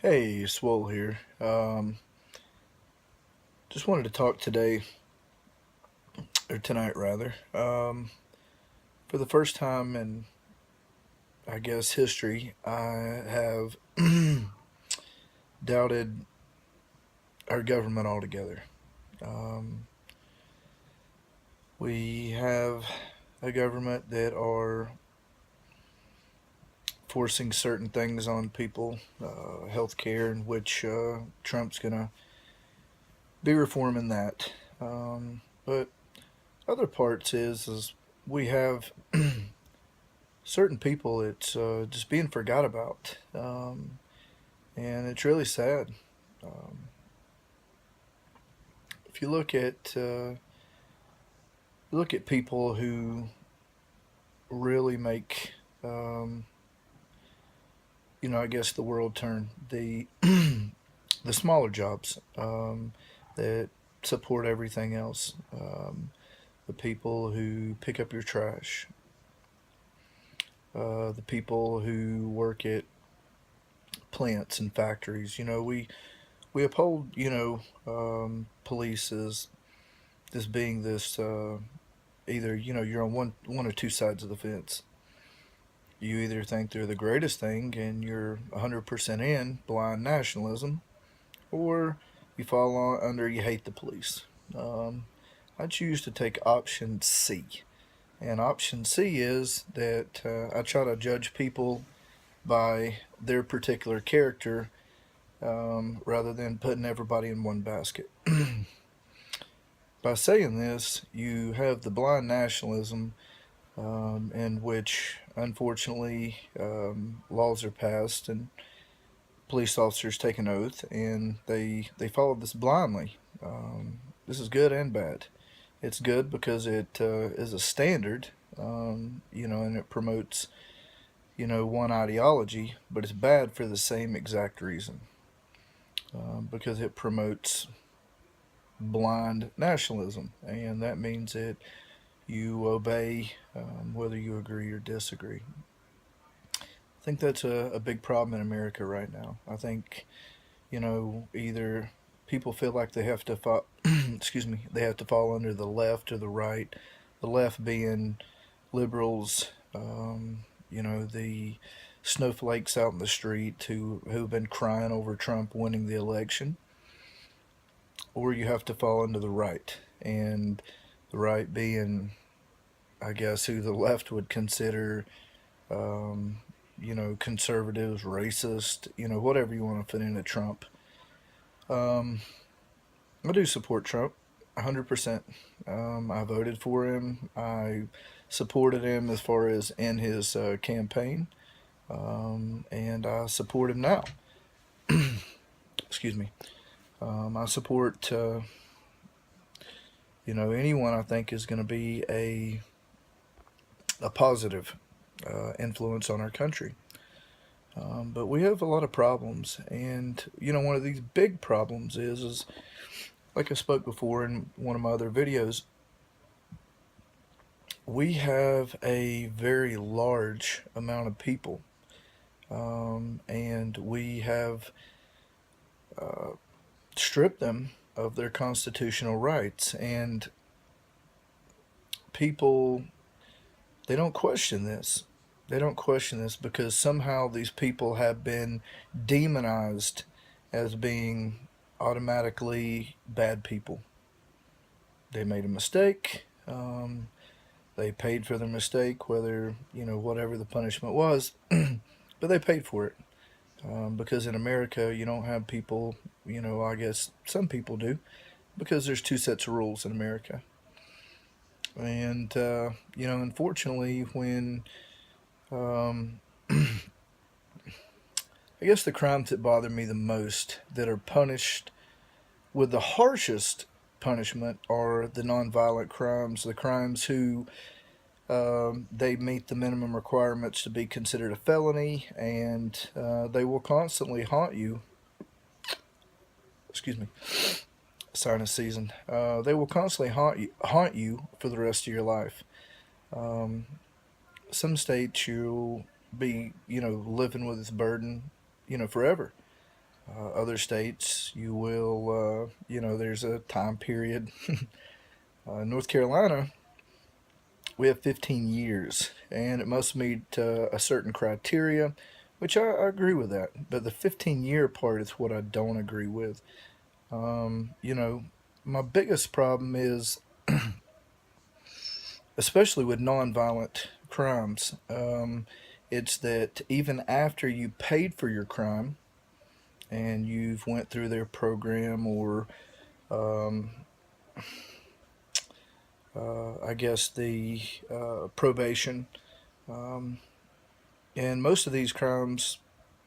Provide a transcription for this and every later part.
Hey, Swole here. Just wanted to talk today, or tonight rather, for the first time in, I guess, history, I have doubted our government altogether. Um, we have a government that are forcing certain things on people, health care, in which Trump's going to be reforming that. But other parts is we have certain people it's just being forgot about, and it's really sad. Um, if you look at people who really make um, I guess the world turn, the smaller jobs that support everything else, the people who pick up your trash, the people who work at plants and factories. We uphold, police as being this, either you're on one or two sides of the fence. You either think they're the greatest thing and you're 100% in blind nationalism, or you fall under you hate the police. Um, I choose to take option C, and option C is that I try to judge people by their particular character, rather than putting everybody in one basket. By saying this, you have the blind nationalism, in which, unfortunately, laws are passed and police officers take an oath, and they follow this blindly. This is good and bad. It's good because it is a standard, and it promotes, one ideology, but it's bad for the same exact reason, because it promotes blind nationalism, and that means that you obey, whether you agree or disagree. I think that's a big problem in America right now. I think, either people feel like they have to fall, excuse me, they have to fall under the left or the right. The left being liberals, the snowflakes out in the street who've been crying over Trump winning the election, or you have to fall into the right, and the right being, I guess, who the left would consider, um, conservatives, racist, whatever you want to fit into Trump. Um, I do support Trump 100%. I voted for him. I supported him as far as in his campaign, and I support him now. Excuse me. I support, anyone I think is going to be a positive influence on our country. But we have a lot of problems, and one of these big problems is like I spoke before in one of my other videos. We have a very large amount of people, and we have uh, stripped them of their constitutional rights, and people, they don't question this. They don't question this because somehow these people have been demonized as being automatically bad people. They made a mistake. They paid for their mistake, whether, whatever the punishment was, but they paid for it. Because in America, you don't have people, I guess some people do, because there's two sets of rules in America. And, unfortunately, when um, I guess the crimes that bother me the most that are punished with the harshest punishment are the nonviolent crimes, the crimes who they meet the minimum requirements to be considered a felony, and they will constantly haunt you. Excuse me, sinus season. They will constantly haunt you for the rest of your life. Um, some states you'll be, living with this burden, forever. Other states, you will, there's a time period. North Carolina, we have 15 years, and it must meet a certain criteria, which I agree with that. But the 15-year part is what I don't agree with. You know, my biggest problem is, especially with nonviolent crimes, it's that even after you paid for your crime and you've went through their program or um, I guess the probation, um, and most of these crimes,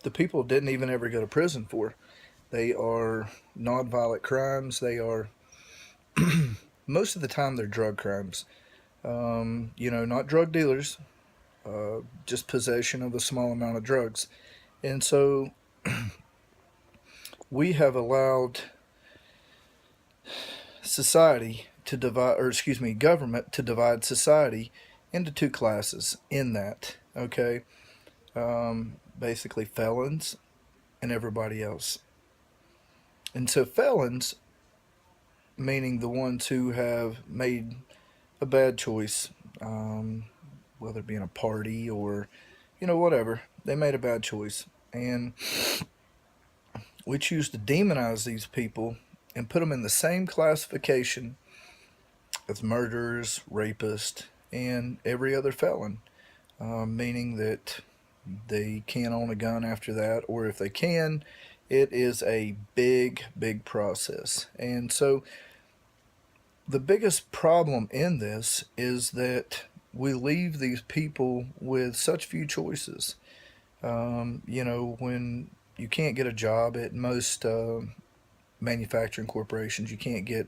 the people didn't even ever go to prison for. They are nonviolent crimes. They are most of the time they're drug crimes. Not drug dealers, just possession of a small amount of drugs. And so we have allowed society to divide, or excuse me, government to divide society into two classes in that, okay? Basically, felons and everybody else. And so, felons, meaning the ones who have made a bad choice, um, whether it be in a party or, whatever, they made a bad choice. And we choose to demonize these people and put them in the same classification as murderers, rapists, and every other felon, meaning that they can't own a gun after that, or if they can, it is a big, big process. And so the biggest problem in this is that we leave these people with such few choices. When you can't get a job at most manufacturing corporations, you can't get,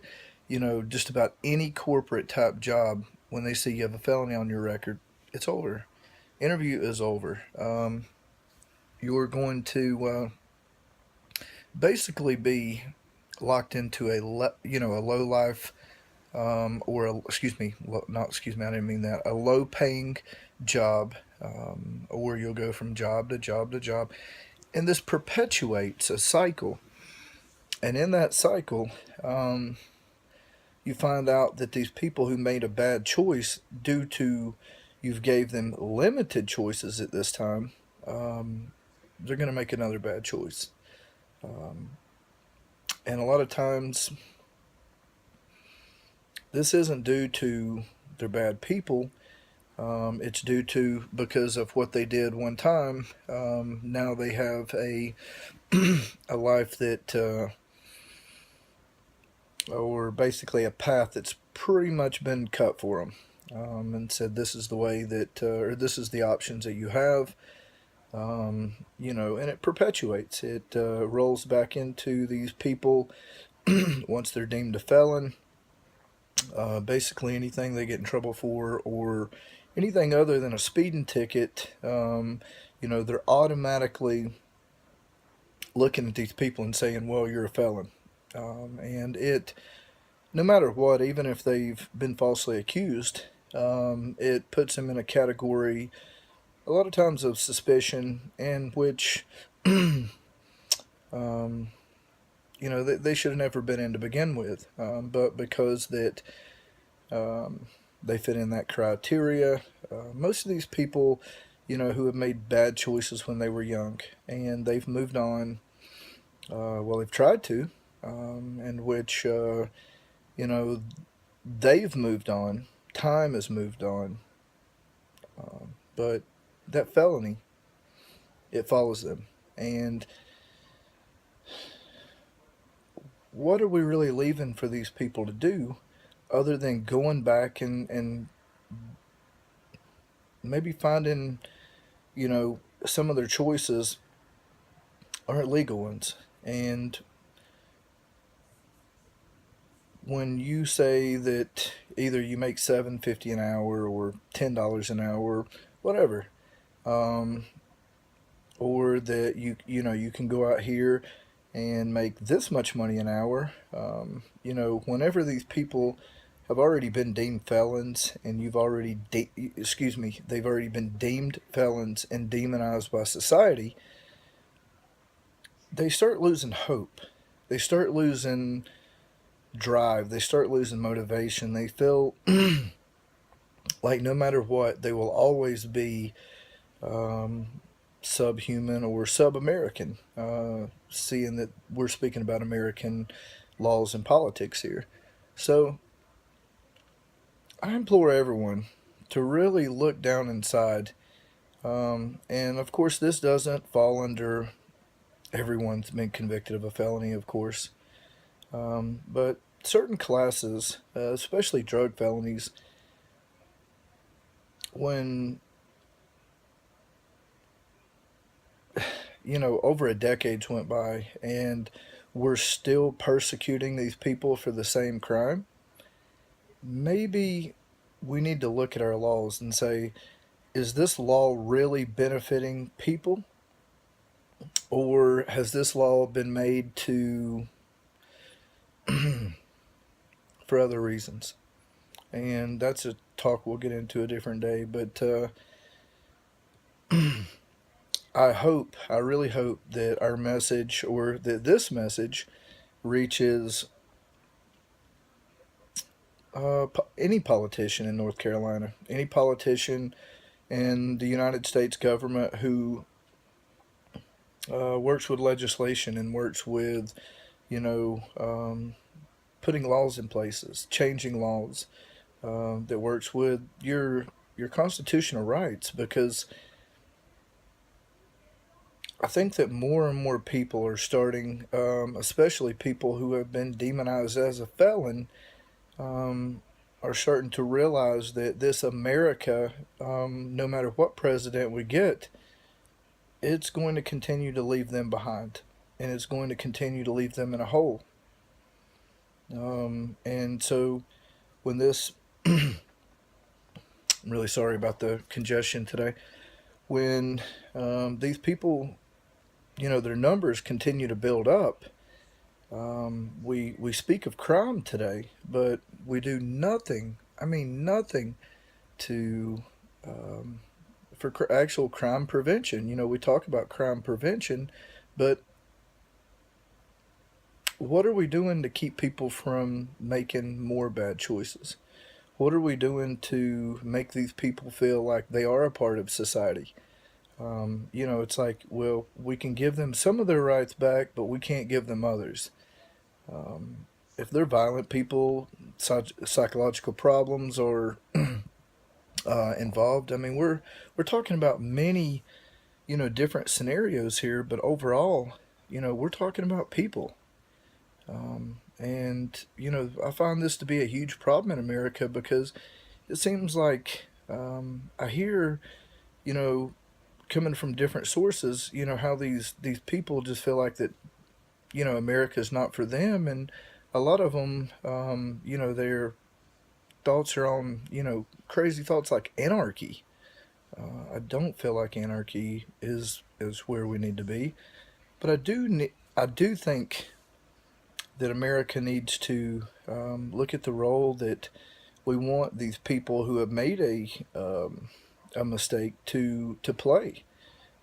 just about any corporate type job. When they see you have a felony on your record, it's over. Interview is over. You're going to basically be locked into a low life, excuse me, not excuse me, I didn't mean that, a low paying job, or you'll go from job to job to job, and this perpetuates a cycle. And in that cycle, you find out that these people who made a bad choice due to you've gave them limited choices at this time, um, they're going to make another bad choice. Um, and a lot of times, this isn't due to they're bad people. It's due to because of what they did one time. Now they have a a life that, or basically a path that's pretty much been cut for them, and said this is the way that, or this is the options that you have. And it perpetuates. It rolls back into these people once they're deemed a felon. Basically, anything they get in trouble for, or anything other than a speeding ticket, they're automatically looking at these people and saying, "Well, you're a felon," and no matter what, even if they've been falsely accused, it puts them in a category a lot of times of suspicion, in which um, they should have never been in to begin with, but because that um, they fit in that criteria. Most of these people, who have made bad choices when they were young, and they've moved on. Well, they've tried to, and which you know they've moved on. Time has moved on, but that felony, it follows them. And what are we really leaving for these people to do, other than going back and maybe finding, some of their choices aren't legal ones. And when you say that either you make $7.50 an hour or $10 an hour, whatever, um, or that you can go out here and make this much money an hour, whenever these people have already been deemed felons, and they've already been deemed felons and demonized by society. they start losing hope. They start losing drive. They start losing motivation. They feel like no matter what, they will always be um, subhuman or sub American, seeing that we're speaking about American laws and politics here. So I implore everyone to really look down inside. And of course, this doesn't fall under everyone's been convicted of a felony, of course. But certain classes, especially drug felonies, when over a decade went by and we're still persecuting these people for the same crime, maybe we need to look at our laws and say, is this law really benefiting people? Or has this law been made to for other reasons? And that's a talk we'll get into a different day. But I really hope that our message, or that this message, reaches any politician in North Carolina, any politician in the United States government who works with legislation and works with, you know, putting laws in places, changing laws, that works with your constitutional rights, because I think that more and more people are starting, especially people who have been demonized as a felon, um, are starting to realize that this America, no matter what president we get, it's going to continue to leave them behind, and it's going to continue to leave them in a hole. And so when this, I'm really sorry about the congestion today. When these people, their numbers continue to build up, we speak of crime today, but we do nothing. I mean, nothing to for actual crime prevention. We talk about crime prevention, but what are we doing to keep people from making more bad choices? What are we doing to make these people feel like they are a part of society? It's like, well, we can give them some of their rights back, but we can't give them others. If they're violent people, psychological problems are involved. I mean, we're talking about many, different scenarios here, but overall, we're talking about people. And I find this to be a huge problem in America, because it seems like I hear, you know, coming from different sources, how these people just feel like that, America's not for them, and a lot of them, their thoughts are on, crazy thoughts like anarchy. I don't feel like anarchy is where we need to be, but I do think that America needs to look at the role that we want these people who have made a mistake to play.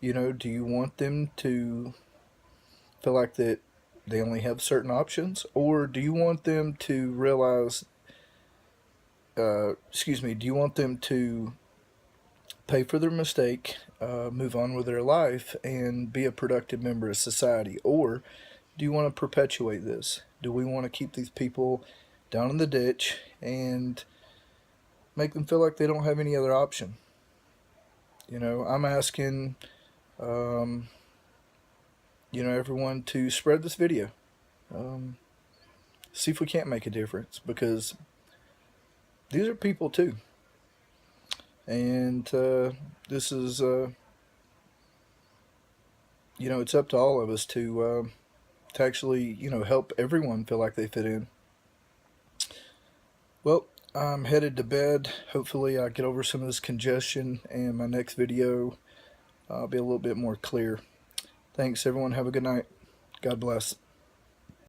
Do you want them to feel like that they only have certain options, or do you want them to realize? Excuse me. Do you want them to pay for their mistake, move on with their life, and be a productive member of society, or do you want to perpetuate this? Do we want to keep these people down in the ditch and make them feel like they don't have any other option? I'm asking, um, everyone to spread this video. Um, See if we can't make a difference, because these are people too. And this is, it's up to all of us to actually, help everyone feel like they fit in. Well, I'm headed to bed. Hopefully, I get over some of this congestion, and my next video I'll be a little bit more clear. Thanks, everyone. Have a good night. God bless.